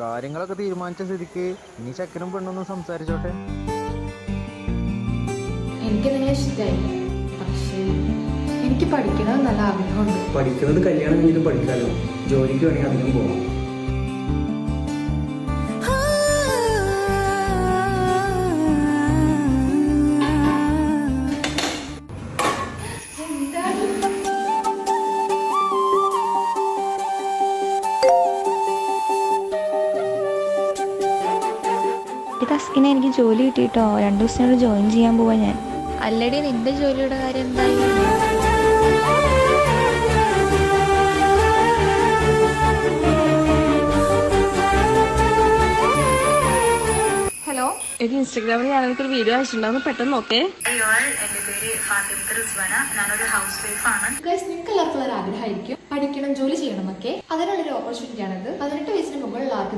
കാര്യങ്ങളൊക്കെ തീരുമാനിച്ച സ്ഥിതിക്ക് ഇനി ചെക്കനും പെണ്ണൊന്നും സംസാരിച്ചോട്ടെ. എനിക്ക് നിങ്ങളെ ഇഷ്ടമായി, പക്ഷേ എനിക്ക് പഠിക്കണമെന്ന് നല്ല ആഗ്രഹമുണ്ട്. പഠിക്കുന്നത് കല്യാണം കഴിഞ്ഞിട്ട് പഠിക്കാമല്ലോ, ജോലിക്ക് വേണമെങ്കിൽ അതിനും പോവാം. തസ്കിനെ എനിക്ക് ജോലി കിട്ടിയിട്ടോ, 2 ദിവസത്തിനോട് ജോയിൻ ചെയ്യാൻ പോവാ ഞാൻ. അല്ലടി, നിന്റെ ജോലിയുടെ കാര്യം എന്തായി? ഹലോ, എനിക്ക് ഇൻസ്റ്റാഗ്രാമിൽ ഞാനൊരു വീഡിയോ അയച്ചിട്ടുണ്ടായിരുന്നു, പെട്ടെന്ന് നോക്കേ. എൻ്റെ പേര് ഫാത്തിമത്ത് റിസ്വാന, ഞാനൊരു ഹൗസ് വൈഫാണ്. നിങ്ങൾക്ക് എല്ലാവർക്കും ഒരു ആഗ്രഹമായിരിക്കും പഠിക്കണം, ജോലി ചെയ്യണം എന്നൊക്കെ. അതിനുള്ളൊരു ഓപ്പർച്യൂണിറ്റി ആണിത്. 18 വയസ്സിന് മുകളിലുള്ള ആർക്കും